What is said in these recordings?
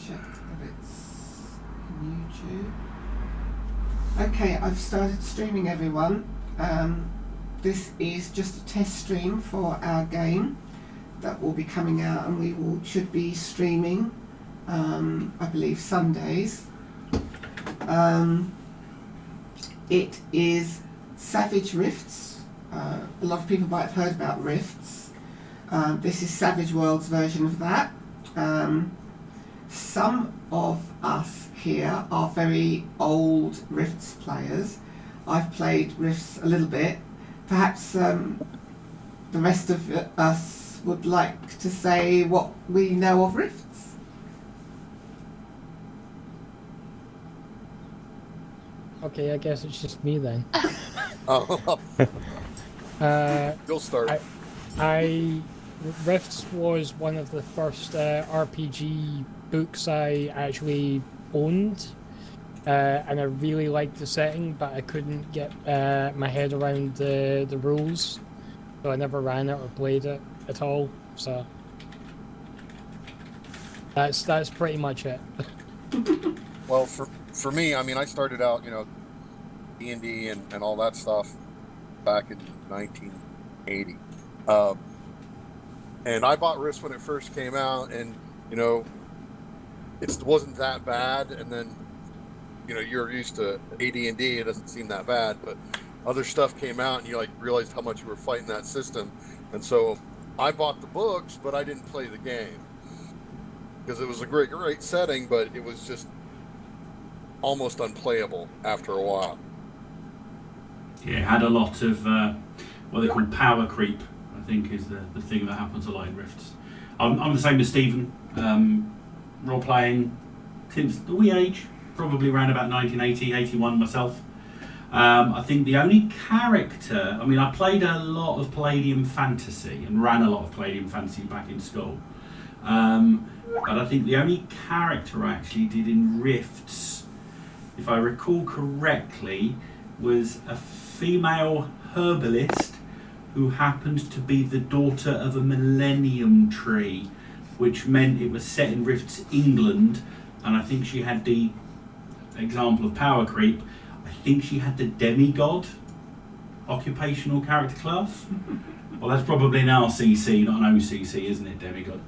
check that it's YouTube. Okay, I've started streaming, everyone. This is just a test stream for our game that will be coming out, and we should be streaming, I believe, Sundays. It is Savage Rifts. A lot of people might have heard about Rifts. This is Savage World's version of that. Some of us here are very old Rifts players. I've played Rifts a little bit. Perhaps the rest of us would like to say what we know of Rifts. Okay, I guess it's just me then. Oh. You'll start. Rifts was one of the first RPG books I actually owned, and I really liked the setting, but I couldn't get my head around the rules, so I never ran it or played it at all. So that's pretty much it. Well, for me, I mean, I started out, D&D and all that stuff back in 1980. And I bought Risk when it first came out, and it wasn't that bad. And then you're used to AD&D, it doesn't seem that bad, but other stuff came out, and you realized how much you were fighting that system. And so I bought the books, but I didn't play the game because it was a great setting, but it was just almost unplayable after a while. Yeah, it had a lot of what they call power creep, I think is the thing that happens a lot in Rifts. I'm the same as Stephen, role playing since the wee age, probably around about 1980, 81 myself. I think the only character, I played a lot of Palladium Fantasy and ran a lot of Palladium Fantasy back in school. But I think the only character I actually did in Rifts, if I recall correctly, was a female herbalist who happened to be the daughter of a millennium tree, which meant it was set in Rifts, England, and I think she had the example of power creep. I think she had the demigod occupational character class. Well, that's probably an RCC, not an OCC, isn't it, demigod?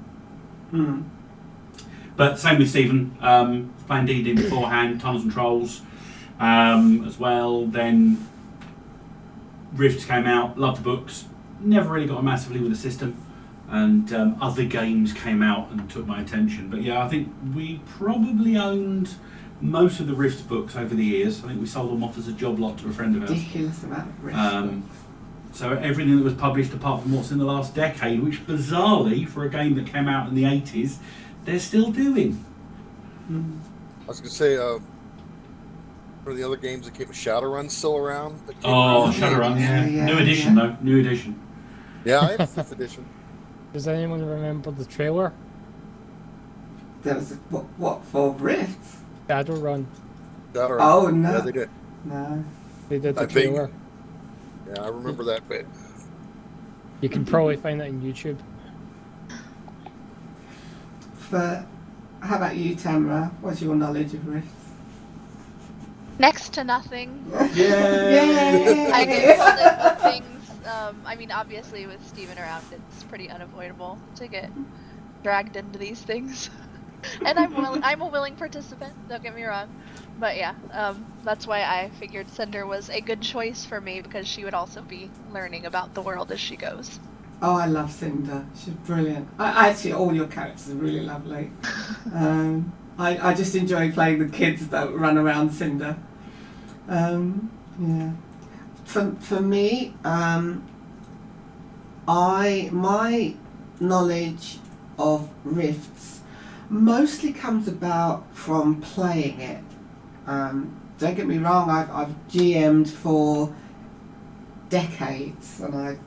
Hmm. But same with Stephen, playing D&D beforehand, Tunnels and Trolls as well. Then Rifts came out, loved the books, never really got on massively with the system, and other games came out and took my attention. But yeah, I think we probably owned most of the Rifts books over the years. I think we sold them off as a job lot to a friend of ours. Ridiculous amount of Rifts. So everything that was published apart from what's in the last decade, which bizarrely for a game that came out in the 80s, they're still doing. Mm. I was going to say, one of the other games that came, Shadowrun's still around? Shadowrun, yeah. New edition, though. New edition. Yeah, I have the 5th edition. Does anyone remember the trailer? There was what for Rifts? Shadowrun. Shadowrun. Oh, no. Yeah, they did. No. They did the I think- trailer. Yeah, I remember that bit. You can probably find that on YouTube. How about you, Tamara? What's your knowledge of Rifts? Next to nothing. Yay! I get pulled into things. Obviously with Steven around, it's pretty unavoidable to get dragged into these things. And I'm a willing participant, don't get me wrong. But yeah, that's why I figured Cinder was a good choice for me, because she would also be learning about the world as she goes. Oh, I love Cinder. She's brilliant. I actually, all your characters are really lovely. I just enjoy playing the kids that run around Cinder. Yeah. For me, my knowledge of Rifts mostly comes about from playing it. Don't get me wrong, I've GM'd for decades, and I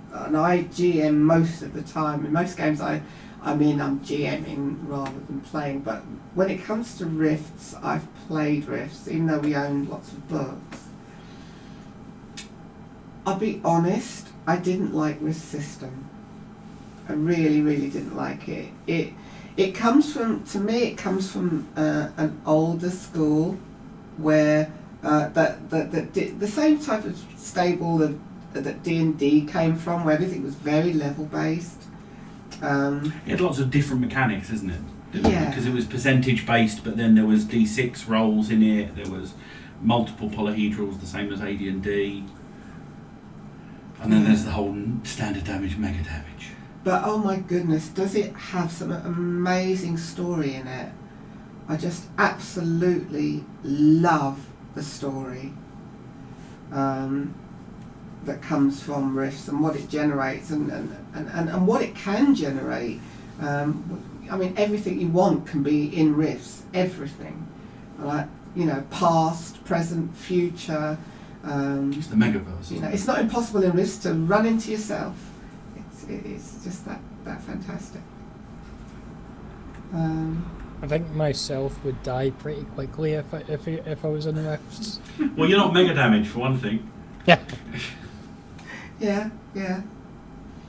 GM most of the time. In most games I'm GMing rather than playing, but when it comes to Rifts, I've played Rifts, even though we own lots of books. I'll be honest, I didn't like this system. I really, really didn't like it. It It comes from, to me, it comes from an older school where the same type of stable that D&D came from, where everything was very level based. It had lots of different mechanics, isn't it? Yeah. Because it was percentage based, but then there was D6 rolls in it. There was multiple polyhedrals, the same as AD&D. And then there's the whole standard damage, mega damage. But oh my goodness, does it have some amazing story in it? I just absolutely love the story that comes from Rifts and what it generates and what it can generate. I mean, everything you want can be in Rifts, everything. Like, you know, past, present, future. It's the megaverse. You know, it's not impossible in Rifts to run into yourself. It's just that fantastic. I think myself would die pretty quickly if I was in Rifts. Well, you're not mega damage for one thing. Yeah. Yeah.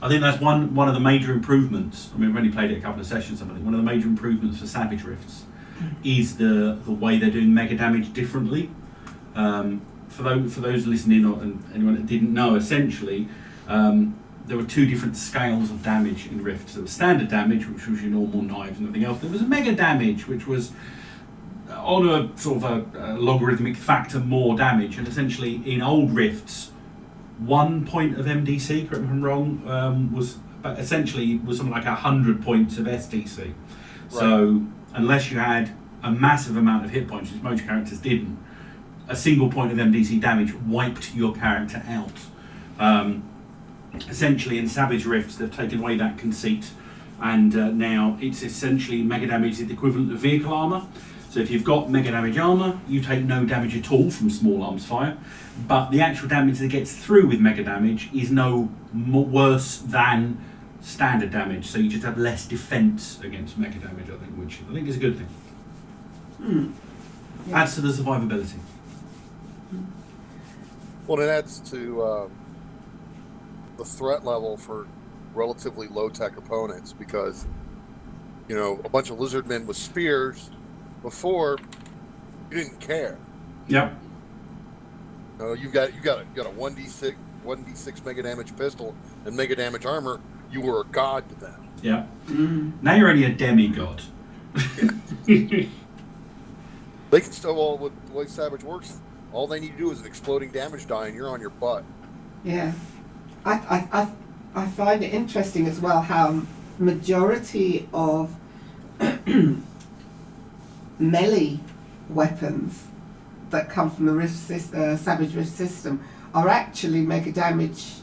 I think that's one of the major improvements. I mean, we've only played it a couple of sessions. I think one of the major improvements for Savage Rifts is the way they're doing mega damage differently. For those listening and anyone that didn't know, essentially, there were two different scales of damage in Rifts. There was standard damage, which was your normal knives and everything else. There was mega damage, which was on a sort of a logarithmic factor more damage. And essentially, in old Rifts, 1 point of MDC, correct me if I'm wrong, was something like 100 points of SDC. Right. So unless you had a massive amount of hit points, which most characters didn't, a single point of MDC damage wiped your character out. Essentially, in Savage Rifts, they've taken away that conceit, and now it's essentially mega damage is the equivalent of vehicle armor. So if you've got mega damage armor, you take no damage at all from small arms fire, but the actual damage that gets through with mega damage is no worse than standard damage. So you just have less defense against mega damage, I think, which I think is a good thing. Yeah. Adds to the survivability. Well, it adds to the threat level for relatively low-tech opponents, because, you know, a bunch of lizardmen with spears before, you didn't care. Yep. You got a 1d6 mega damage pistol and mega damage armor. You were a god to them. Yeah. Now you're only a demigod. They can still, well, with the way Savage works, all they need to do is an exploding damage die and you're on your butt. Yeah. I find it interesting as well how majority of melee weapons that come from the Savage Rift system are actually mega damage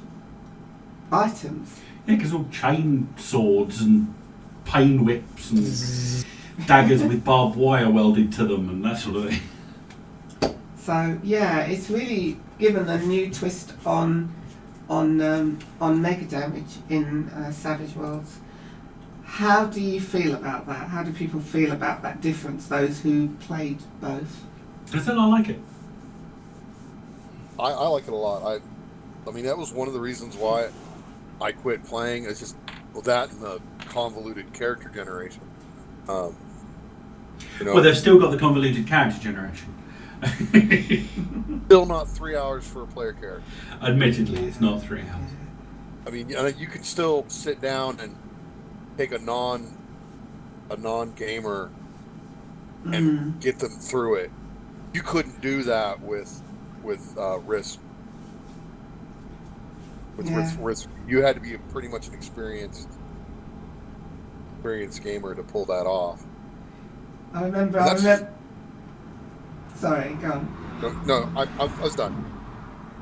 items. Yeah, because all chain swords and pain whips and daggers with barbed wire welded to them and that sort of thing. So yeah, it's really given a new twist on mega damage in Savage Worlds. How do you feel about that? How do people feel about that difference, those who played both? I said I like it. I like it a lot. I mean, that was one of the reasons why I quit playing. It's just, well, that and the convoluted character generation. You know, Well, they've still got the convoluted character generation. still not 3 hours for a player character. Admittedly, it's not 3 hours. I mean, you can still sit down and take a non-gamer and get them through it. You couldn't do that with Risk. With Risk, you had to be pretty much an experienced gamer to pull that off. I remember. Sorry, go on. No, I was done.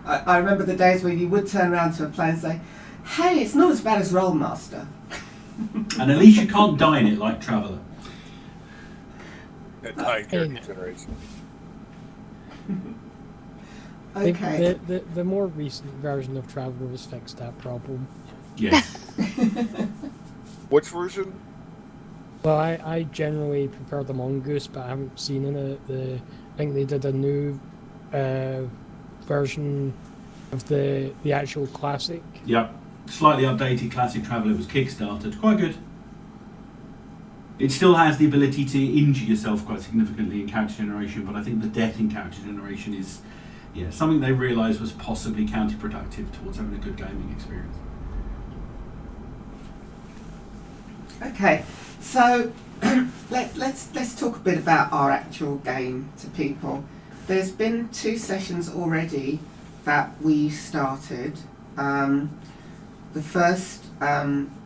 I remember the days where you would turn around to a player and say, "Hey, it's not as bad as Rollmaster." And at least you can't die in it like Traveller. That character generation. Okay. The more recent version of Traveller has fixed that problem. Yes. Which version? Well, I generally prefer the Mongoose, but I haven't seen in it I think they did a new version of the actual classic. Yep. Slightly updated classic Traveller was kickstarted. Quite good. It still has the ability to injure yourself quite significantly in character generation, but I think the death in character generation is something they realised was possibly counterproductive towards having a good gaming experience. Okay, so let's talk a bit about our actual game to people. There's been 2 sessions already that we started. The first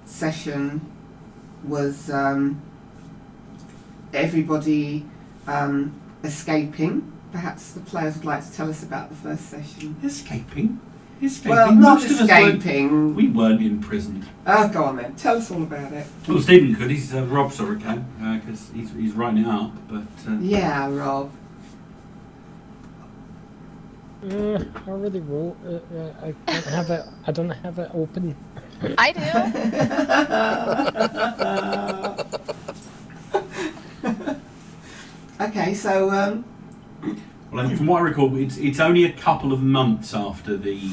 session was everybody escaping. Perhaps the players would like to tell us about the first session. Escaping? Well, not Most of us escaping. we weren't imprisoned. Go on then. Tell us all about it. Well, Stephen could. He's Rob saw it can because he's writing it up. But Yeah, Rob. I already wrote it. I don't have it. I don't have it open. I do. Okay, so well, from what I recall, it's only a couple of months after the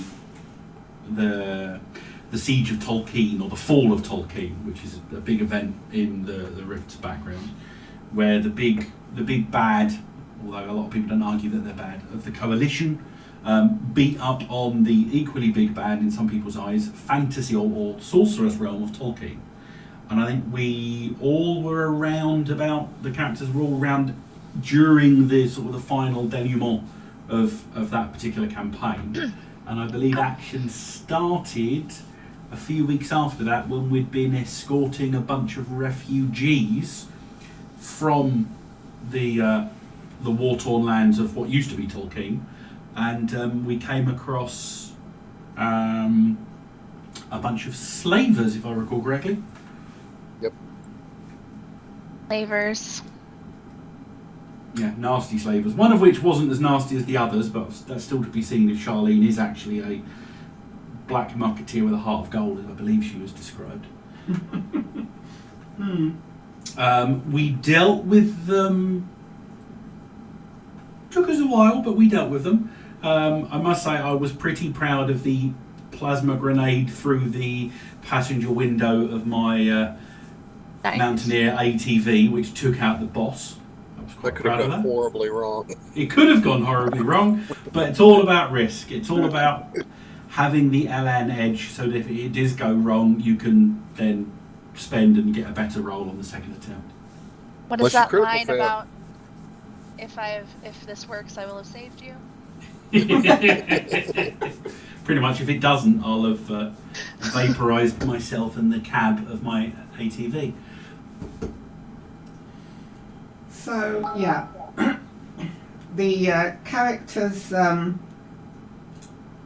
siege of Tolkien, or the fall of Tolkien, which is a big event in the Rift's background, where the big bad, although a lot of people don't argue that they're bad, of the coalition beat up on the equally big bad in some people's eyes fantasy or sorcerer's realm of Tolkien. And I think we all were around about, the characters were all around during the sort of the final denouement of that particular campaign. And I believe action started a few weeks after that, when we'd been escorting a bunch of refugees from the war-torn lands of what used to be Tolkien, and we came across a bunch of slavers, if I recall correctly. Yep. Slavers. Yeah, nasty slavers. One of which wasn't as nasty as the others, but that's still to be seen if Charlene is actually a black musketeer with a heart of gold, as I believe she was described. We dealt with them. Took us a while, but we dealt with them. I must say I was pretty proud of the plasma grenade through the passenger window of my Nice. Mountaineer ATV, which took out the boss. I was quite That could proud have of gone that. horribly wrong. It could have gone horribly wrong, but it's all about risk. It's all about having the LN edge, so that if it does go wrong, you can then spend and get a better roll on the second attempt. What Unless is that you're critical line fail. about? If this works, I will have saved you. Pretty much, if it doesn't, I'll have vaporized myself in the cab of my ATV. So yeah, the characters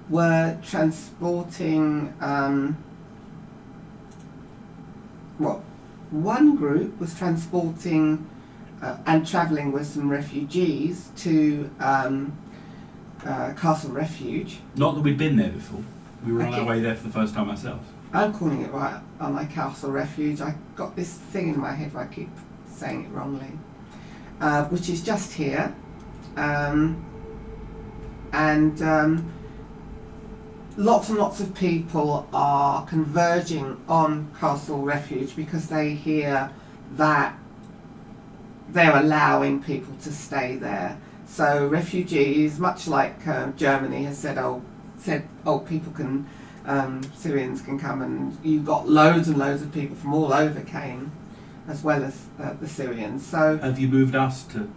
were transporting. One group was transporting and travelling with some refugees to Castle Refuge. Not that we'd been there before. We were on Okay. our way there for the first time ourselves. I'm calling it right on my Castle Refuge. I got this thing in my head where I keep saying it wrongly, which is just here, and lots and lots of people are converging on Castle Refuge because they hear that they're allowing people to stay there. So refugees, much like Germany has said, people can, Syrians can come, and you've got loads and loads of people from all over came, as well as the Syrians. So Have you moved us to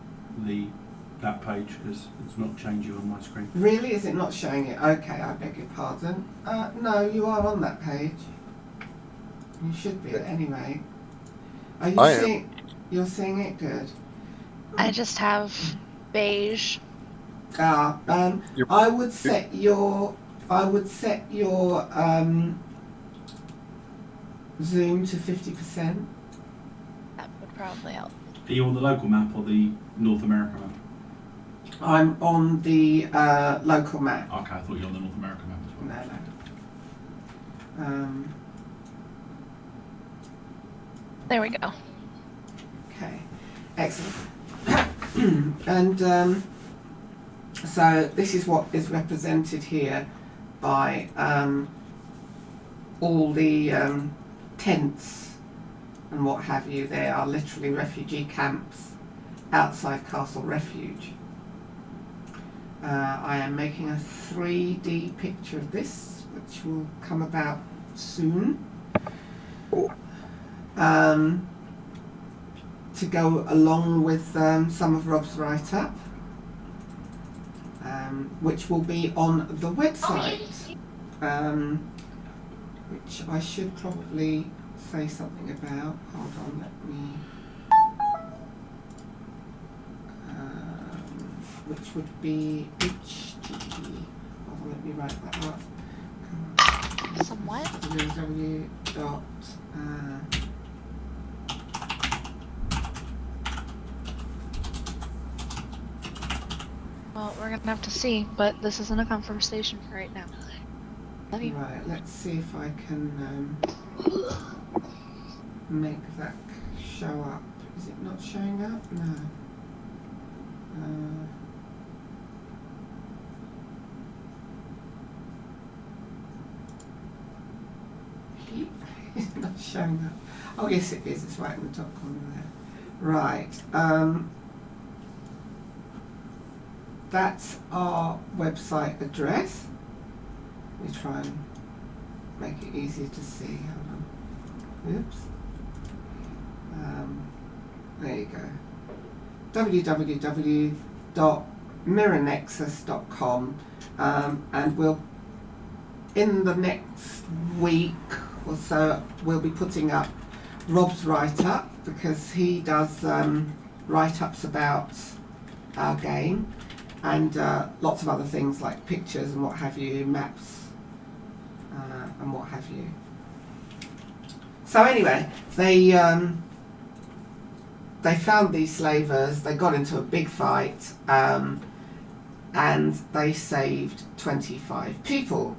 that page, because it's not changing on my screen? really, is it not showing it? Okay, I beg your pardon. No, you are on that page. You should be anyway. Are you I am. seeing? You're seeing it good. I just have beige. You're- I would set your zoom to 50%. That would probably help. Are you on the local map or the North America map? I'm on the local map. Okay, I thought you were on the North America map as well. No. There we go. Okay, excellent. And so this is what is represented here by all the tents and what have you. They are literally refugee camps outside Castle Refuge. I am making a 3D picture of this, which will come about soon. To go along with some of Rob's write-up, which will be on the website, which I should probably say something about. Hold on, let me... which would be HG. Hold on, let me write that up. Somewhat. www. Well, we're gonna have to see, but this isn't a conversation for right now. Love you. Right, let's see if I can make that show up. Is it not showing up? No. It's not showing up. Oh yes it is, it's right in the top corner there. Right. That's our website address. Let me try and make it easier to see. Hold on. Oops. There you go. www.mirrornexus.com, and we'll, in the next week or so, we'll be putting up Rob's write-up, because he does write-ups about our game, and lots of other things like pictures and what have you, maps and what have you. So anyway, they found these slavers, they got into a big fight, and they saved 25 people.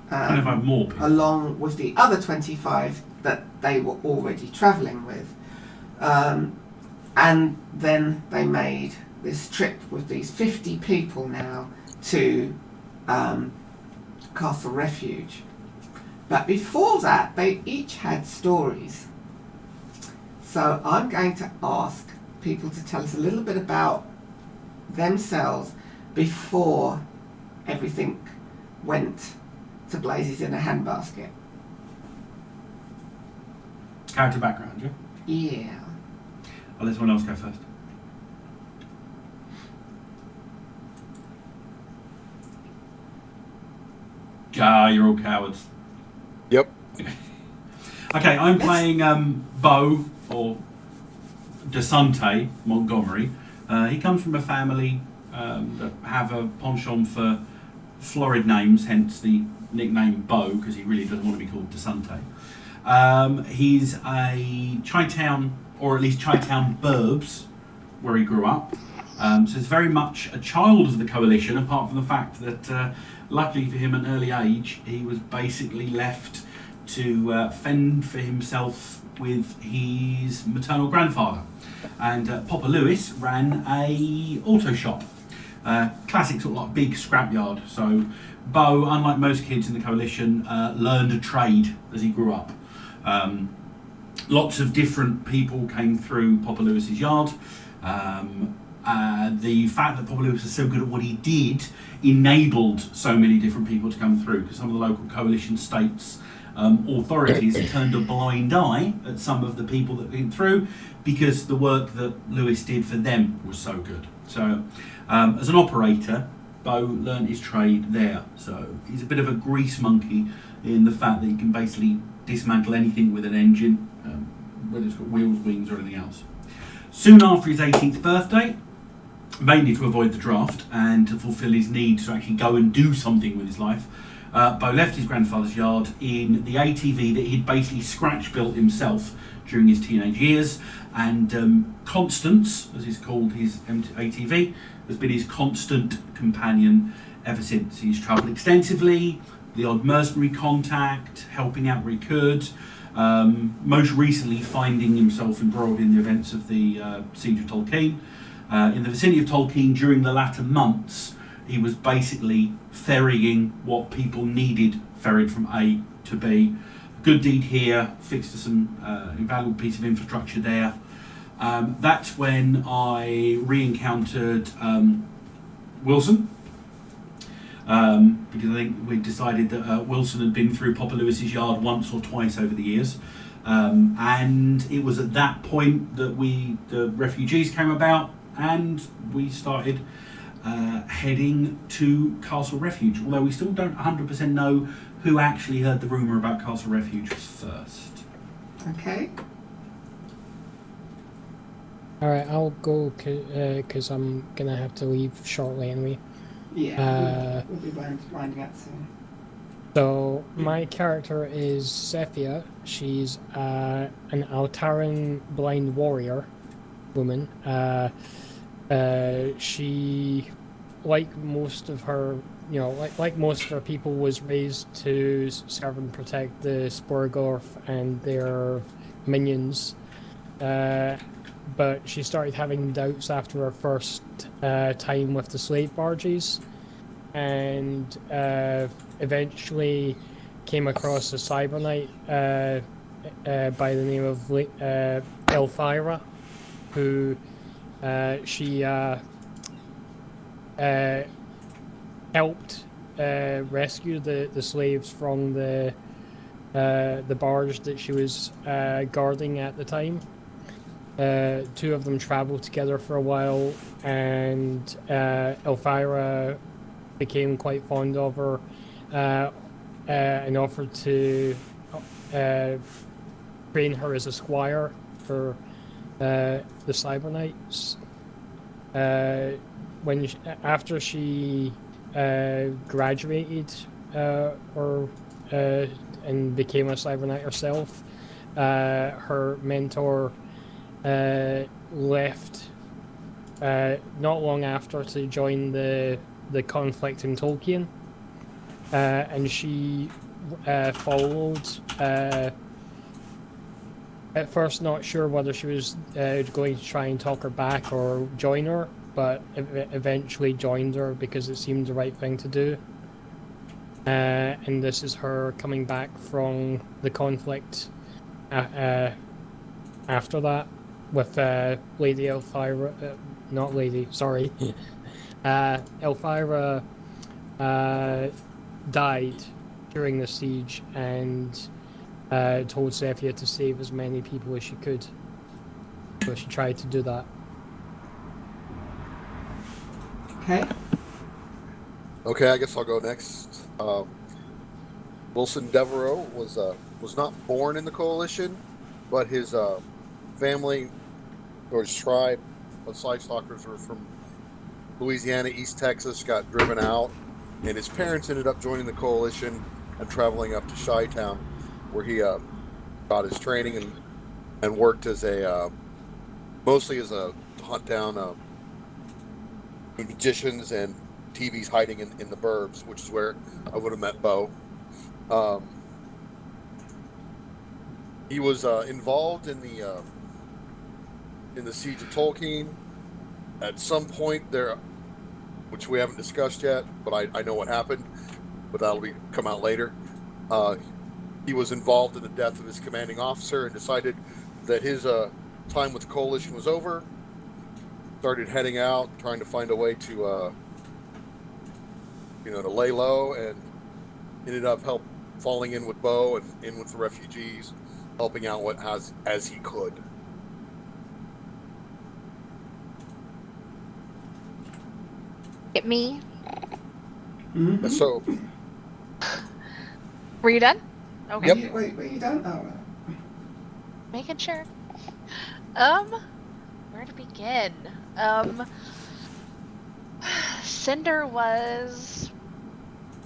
25 more people. Along with the other 25 that they were already travelling with. And then they made this trip with these 50 people now to Castle Refuge. But before that, they each had stories. So I'm going to ask people to tell us a little bit about themselves before everything went to blazes in a handbasket. Character background, yeah? Yeah. I'll let someone else go first. Ah, you're all cowards. Yep. Okay, I'm playing Beau, or Desante Montgomery. He comes from a family that have a penchant for florid names, hence the nickname Beau, because he really doesn't want to be called Desante. He's a Chi-Town, or at least Chi-Town burbs, where he grew up. So he's very much a child of the coalition, apart from the fact that, luckily for him at an early age, he was basically left to fend for himself with his maternal grandfather. And Papa Lewis ran a auto shop. Classic sort of like big scrapyard. So Beau, unlike most kids in the coalition, learned a trade as he grew up. Lots of different people came through Papa Lewis's yard. The fact that Papa Lewis was so good at what he did enabled so many different people to come through, because some of the local coalition states authorities turned a blind eye at some of the people that came through, because the work that Lewis did for them was so good. So as an operator, Beau learned his trade there. So he's a bit of a grease monkey in the fact that he can basically dismantle anything with an engine, whether it's got wheels, wings or anything else. Soon after his 18th birthday, mainly to avoid the draft and to fulfil his need to actually go and do something with his life, Beau left his grandfather's yard in the ATV that he'd basically scratch built himself during his teenage years, and Constance, as he's called his ATV, has been his constant companion ever since. He's travelled extensively, the odd mercenary contact, helping out where he could, most recently finding himself embroiled in the events of the Siege of Tolkien. In the vicinity of Tolkien during the latter months, he was basically ferrying what people needed ferried from A to B. good deed here, fixed some invaluable piece of infrastructure there. That's when I re-encountered Wilson, because I think we decided that Wilson had been through Papa Lewis's yard once or twice over the years, and it was at that point that the refugees came about, and we started heading to Castle Refuge, although we still don't 100% know who actually heard the rumour about Castle Refuge first. Okay. Alright, I'll go because I'm gonna have to leave shortly anyway. Yeah, we'll be winding up soon. So, my character is Sofia. She's an Altaran blind warrior woman. She, like most of her, like most of her people, was raised to serve and protect the Sporgorf and their minions. But she started having doubts after her first time with the slave barges, and eventually came across a cyber knight by the name of Elvira, who she helped rescue the slaves from the barge that she was guarding at the time. Two of them traveled together for a while, and Elvira became quite fond of her and offered to train her as a squire for the Cyber Knights. After she graduated and became a Cyber Knight herself, her mentor left not long after to join the conflict in Tolkien, and she followed, at first not sure whether she was going to try and talk her back or join her, but eventually joined her because it seemed the right thing to do. And this is her coming back from the conflict after that, with Lady Elvira, not Lady, sorry. Elvira died during the siege and told Sofia to save as many people as she could. So she tried to do that. Okay. Okay, I guess I'll go next. Wilson Devereaux was not born in the Coalition, but his family or his tribe of Stalkers were from Louisiana, East Texas, got driven out, and his parents ended up joining the Coalition and traveling up to Chi-Town, where he got his training and worked as mostly as a hunt down magicians and TVs hiding in the burbs, which is where I would have met Bo. He was involved in the siege of Tolkien. At some point there, which we haven't discussed yet, but I know what happened, but that'll come out later. He was involved in the death of his commanding officer and decided that his time with the Coalition was over. Started heading out, trying to find a way to to lay low, and ended up falling in with Bo and in with the refugees, helping out as he could. Get me? Mm-hmm. So, Were you done? Okay. Yep. Wait, you don't? Oh. Making sure. Where to begin? Cinder was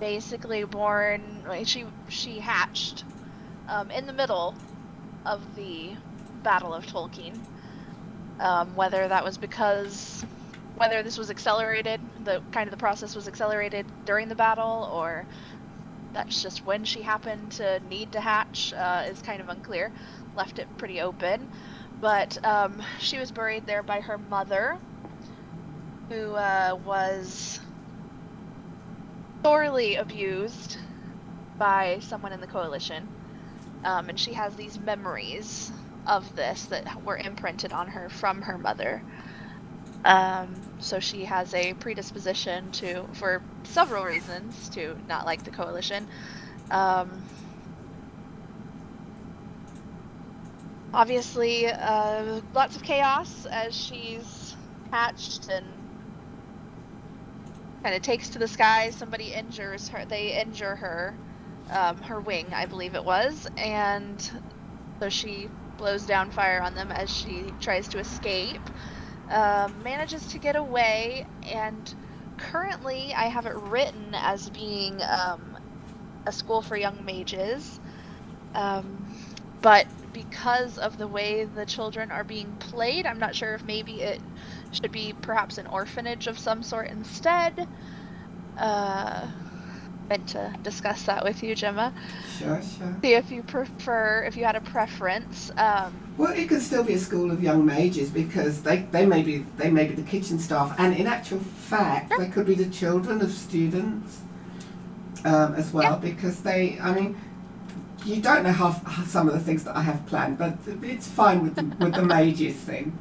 basically born. She hatched in the middle of the Battle of Tolkien. Whether that was because whether this was accelerated, the process was accelerated during the battle, or that's just when she happened to need to hatch, is kind of unclear. Left it pretty open. But she was buried there by her mother, who was sorely abused by someone in the Coalition. and she has these memories of this that were imprinted on her from her mother. So she has a predisposition to, for several reasons, to not like the Coalition. Obviously, lots of chaos as she's hatched and kind of takes to the sky. Somebody injures her. They injure her, her wing, I believe it was, and so she blows down fire on them as she tries to escape. Manages to get away, and currently I have it written as being a school for young mages, but because of the way the children are being played, I'm not sure if maybe it should be perhaps an orphanage of some sort instead. Meant to discuss that with you, Gemma. Sure. See if you prefer, if you had a preference. Well, it could still be a school of young mages because they may be the kitchen staff, and in actual fact, they could be the children of students as well, because you don't know how some of the things that I have planned, but it's fine with the mages thing.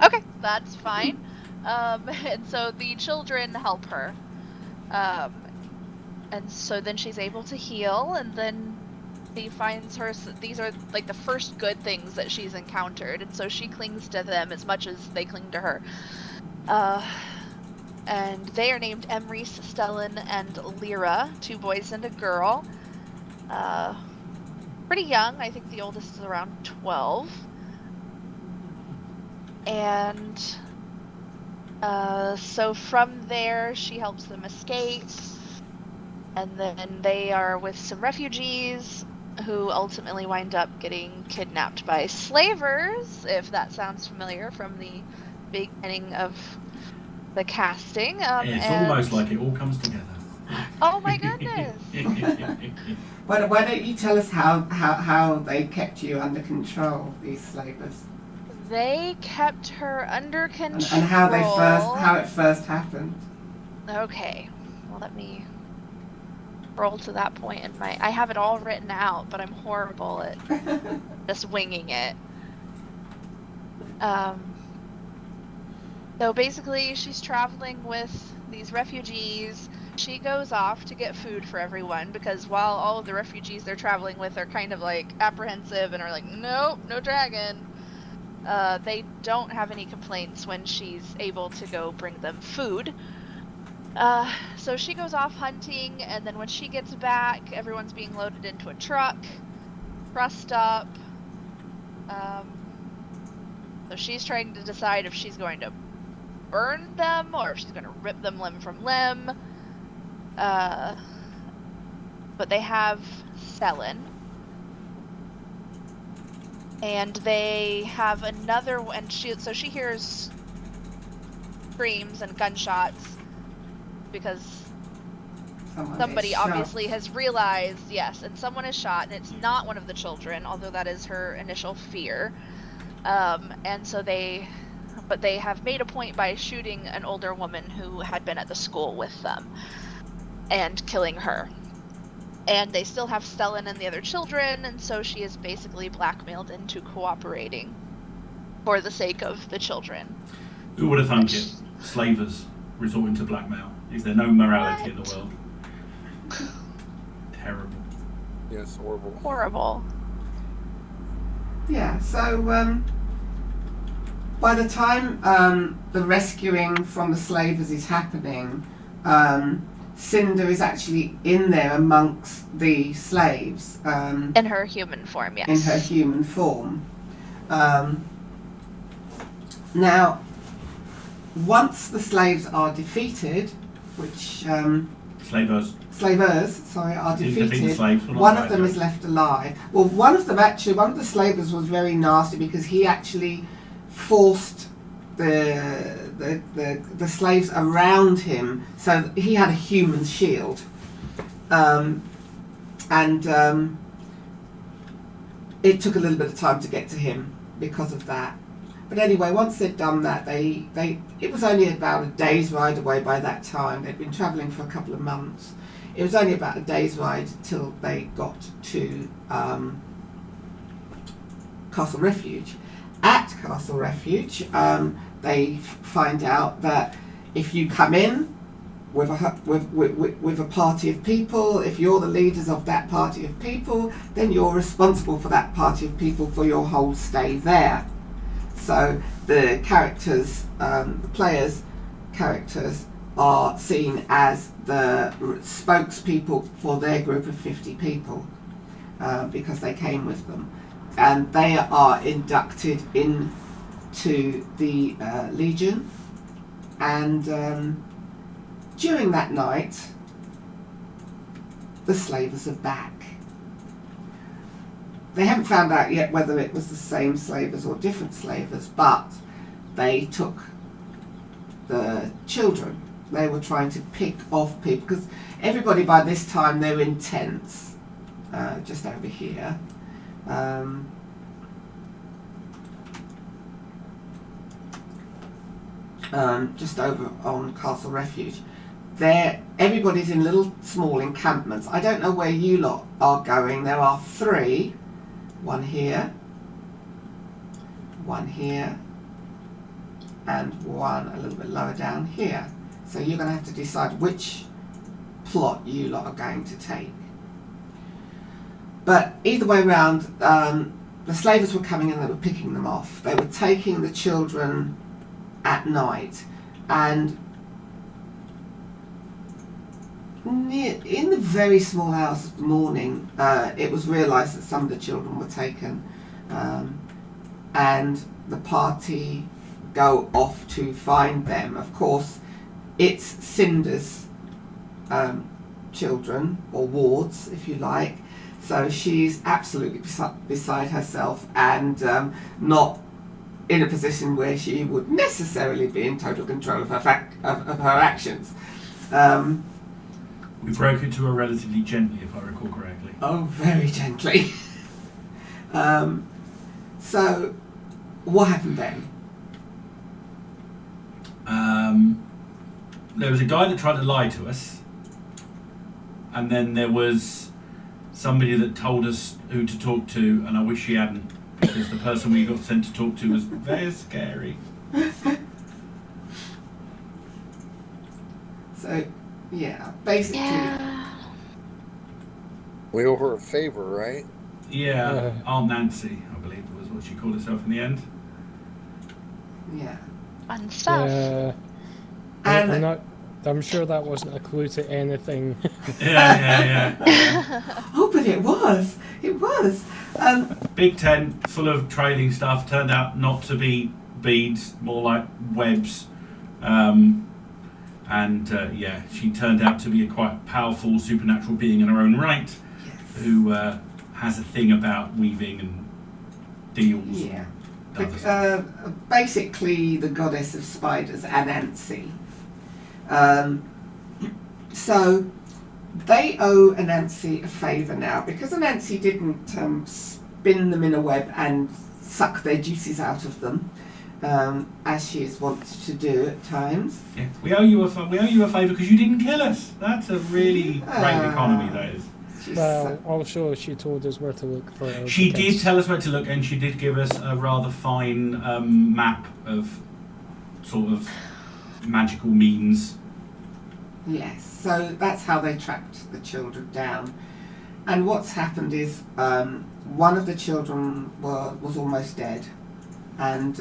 Okay, that's fine. And so the children help her. And so then she's able to heal, and then she finds these are like the first good things that she's encountered, and so she clings to them as much as they cling to her. And they are named Emrys, Stellan, and Lyra, 2 boys and a girl. Pretty young. I think the oldest is around 12. And so from there, she helps them escape. And then they are with some refugees who ultimately wind up getting kidnapped by slavers, if that sounds familiar from the beginning of the casting. It's almost like it all comes together. Oh my goodness! Why don't you tell us how they kept you under control, these slavers? They kept her under control. And how it first happened. Okay, well, let me roll to that point in my. I have it all written out, but I'm horrible at just winging it. So basically, she's traveling with these refugees. She goes off to get food for everyone because while all of the refugees they're traveling with are kind of like apprehensive and are like, nope, no dragon, they don't have any complaints when she's able to go bring them food. So she goes off hunting, and then when she gets back, everyone's being loaded into a truck, trussed up. So she's trying to decide if she's going to burn them or if she's going to rip them limb from limb. But they have Stellan, and they have another one. And she hears screams and gunshots because somebody obviously has realized, yes, and someone is shot, and it's not one of the children, although that is her initial fear. And so they have made a point by shooting an older woman who had been at the school with them and killing her. And they still have Stellan and the other children, and so she is basically blackmailed into cooperating for the sake of the children. Who would have thunk it? Slavers resorting to blackmail. Is there no morality in the world? Terrible. Yes, horrible. Horrible. Yeah, so by the time the rescuing from the slavers is happening, Cinder is actually in there amongst the slaves. In her human form, yes. In her human form. Now, once the slaves are defeated, which... Slavers, are defeated. Slaves, one of them is left alive. Well, one of the slavers was very nasty because he actually forced the slaves around him, so he had a human shield, and it took a little bit of time to get to him because of that. But anyway, once they'd done that, it was only about a day's ride away by that time. They'd been travelling for a couple of months. It was only about a day's ride till they got to Castle Refuge. At Castle Refuge, they find out that if you come in with a party of people, if you're the leaders of that party of people, then you're responsible for that party of people for your whole stay there. So the characters, the players' characters, are seen as the spokespeople for their group of 50 people because they came with them. And they are inducted into the Legion. And during that night, the slavers are back. They haven't found out yet whether it was the same slavers or different slavers, but they took the children. They were trying to pick off people, because everybody by this time, they're in tents, just over here. Just over on Castle Refuge. Everybody's in little small encampments. I don't know where you lot are going. There are 3. One here, and one a little bit lower down here. So you're going to have to decide which plot you lot are going to take. But either way around, the slavers were coming and they were picking them off. They were taking the children at night, and in the very small hours of the morning, it was realised that some of the children were taken, and the party go off to find them. Of course, it's Cinder's children, or wards, if you like. So she's absolutely beside herself and not in a position where she would necessarily be in total control of her actions. We broke it to her relatively gently, if I recall correctly. Oh, very gently. So, what happened then? There was a guy that tried to lie to us, and then there was somebody that told us who to talk to, and I wish she hadn't, because the person we got sent to talk to was very scary. So, yeah, basically... Yeah. We owe her a favor, right? Yeah, Aunt Nancy, I believe was what she called herself in the end. Yeah. Fun stuff. And I'm sure that wasn't a clue to anything. Yeah. oh, but it was. It was. Big tent full of trading stuff turned out not to be beads, more like webs. She turned out to be a quite powerful supernatural being in her own right, Yes. who has a thing about weaving and deals. Yeah. And other stuff. Basically, the goddess of spiders, Anansi. So they owe Anansi a favour now, because Anansi didn't spin them in a web and suck their juices out of them, as she is wont to do at times. Yeah. We owe you a favour because you didn't kill us. That's a really great economy, that is. Well, also she told us where to look for her. She did tell us where to look, and she did give us a rather fine map of sort of magical means. Yes, so that's how they tracked the children down. And what's happened is one of the children was almost dead, and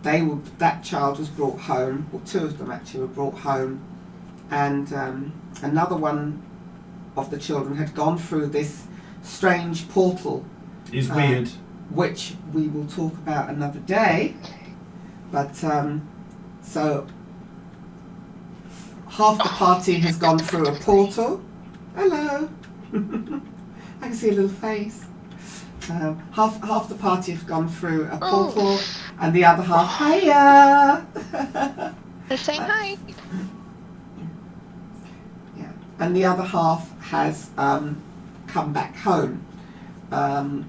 that child was brought home, or 2 of them actually were brought home, and another one of the children had gone through this strange portal. It's weird. Which we will talk about another day. But so half the party has gone through a portal. Hello. I can see a little face. Half the party have gone through a portal, and the other half, hiya. They're saying hi. Yeah, and the other half has come back home. And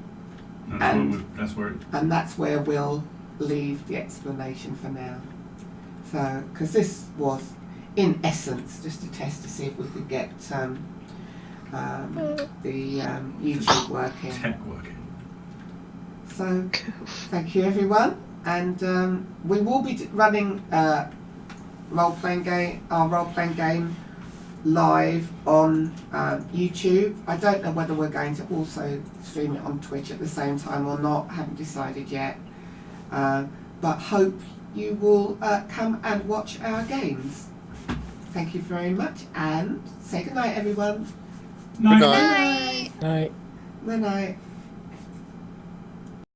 that's where we'll leave the explanation for now. So, because this was, in essence, just a test to see if we could get the YouTube working. Tech working. So thank you everyone, and we will be running our role-playing game live on YouTube. I don't know whether we're going to also stream it on Twitch at the same time or not. Haven't decided yet, but hope you will come and watch our games. Thank you very much, and say good night everyone. Night. Good night. Night. Good night.